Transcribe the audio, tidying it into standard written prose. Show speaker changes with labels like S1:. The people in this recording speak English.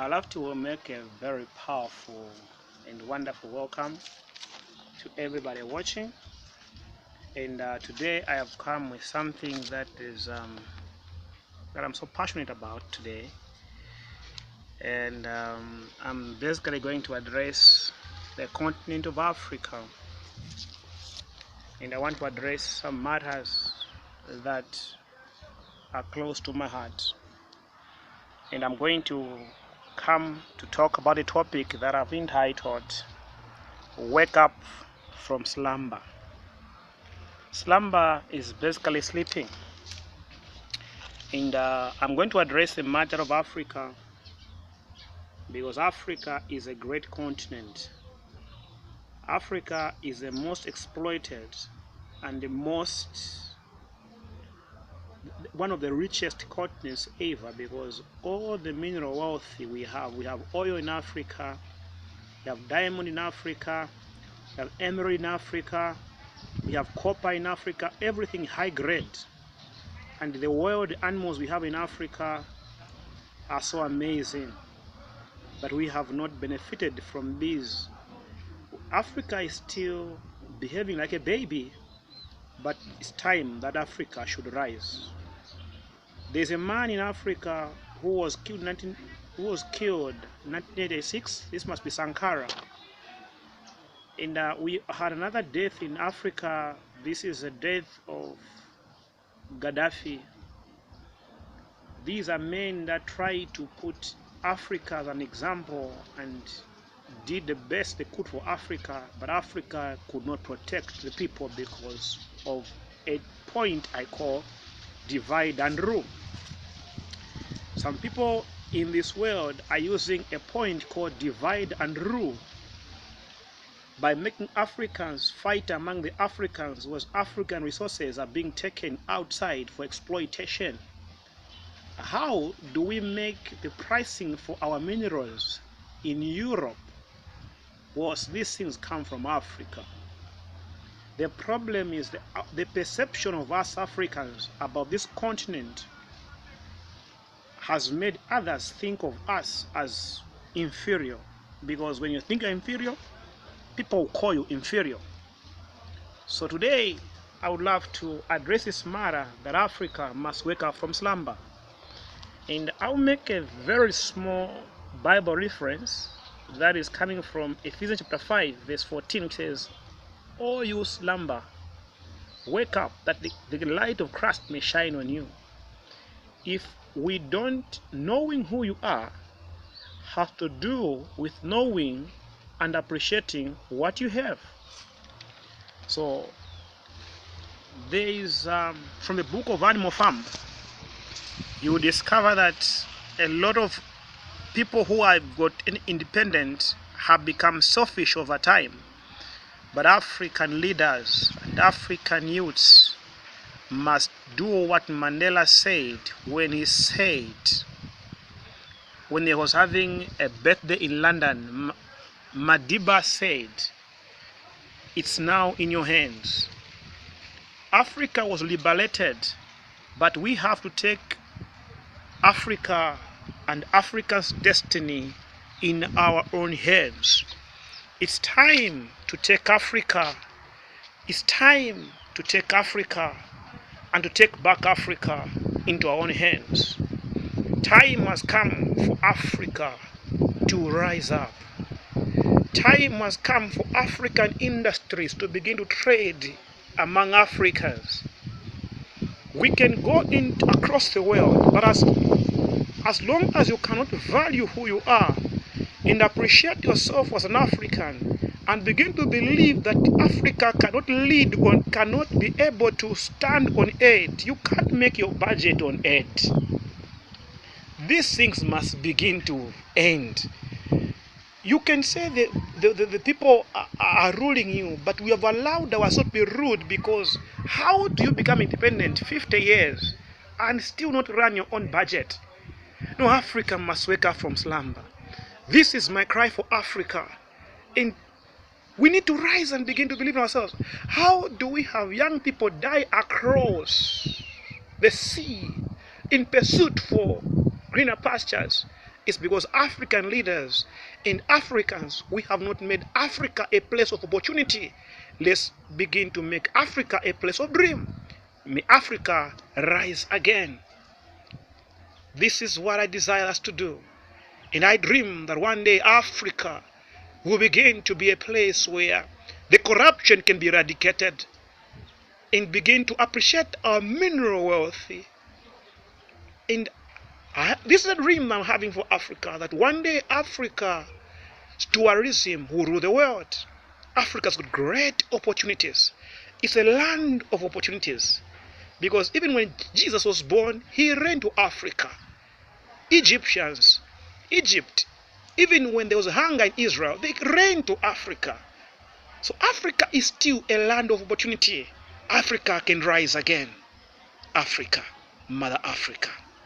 S1: I'd love to make a very powerful and wonderful welcome to everybody watching. And today I have come with something that I'm so passionate about today. And I'm basically going to address the continent of Africa. And I want to address some matters that are close to my heart. And I'm going to come to talk about a topic that I've entitled Wake Up from Slumber. Slumber is basically sleeping. And I'm going to address the matter of Africa because Africa is a great continent. Africa is the most exploited and one of the richest continents ever, because all the mineral wealth we have oil in Africa, we have diamond in Africa, we have emerald in Africa, we have copper in Africa, everything high grade. And the wild animals we have in Africa are so amazing, but we have not benefited from these. Africa is still behaving like a baby, but it's time that Africa should rise. There's a man in Africa who was killed in 1986. This must be Sankara. And we had another death in Africa. This is the death of Gaddafi. These are men that try to put Africa as an example and did the best they could for Africa, but Africa could not protect the people because of a point I call divide and rule. Some people in this world are using a point called divide and rule by making Africans fight among the Africans, whereas African resources are being taken outside for exploitation. How do we make the pricing for our minerals in Europe, whereas these things come from Africa? The problem is the perception of us Africans about this continent has made others think of us as inferior, because when you think you're inferior, people will call you inferior. So today I would love to address this matter that Africa must wake up from slumber. And I'll make a very small Bible reference that is coming from Ephesians chapter 5 verse 14, which says, "O you slumber, wake up, that the light of Christ may shine on you." If we don't knowing who you are have to do with knowing and appreciating what you have. So there is from the book of Animal Farm, you will discover that a lot of people who have got independent have become selfish over time. But African leaders and African youths must do what Mandela said when he was having a birthday in London. Madiba said, "It's now in your hands." Africa was liberated, but we have to take Africa and Africa's destiny in our own hands. It's time to take Africa. It's time to take Africa and to take back Africa into our own hands. Time has come for Africa to rise up. Time has come for African industries to begin to trade among Africans. We can go across the world, but as long as you cannot value who you are and appreciate yourself as an African and begin to believe that Africa cannot be able to stand on aid, you can't make your budget on aid. These things must begin to end. You can say the people are ruling you, but we have allowed ourselves to be ruled, because how do you become independent 50 years and still not run your own budget? No, Africa must wake up from slumber. This is my cry for Africa. And we need to rise and begin to believe in ourselves. How do we have young people die across the sea in pursuit for greener pastures, It's because African leaders and Africans, we have not made Africa a place of opportunity. Let's begin to make Africa a place of dream. May Africa rise again. This is what I desire us to do. And I dream that one day Africa will begin to be a place where the corruption can be eradicated and begin to appreciate our mineral wealth. And this is a dream I'm having for Africa, that one day Africa's tourism will rule the world. Africa's got great opportunities. It's a land of opportunities. Because even when Jesus was born, he ran to Africa. Egypt, even when there was hunger in Israel, they ran to Africa. So Africa is still a land of opportunity. Africa can rise again. Africa, Mother Africa.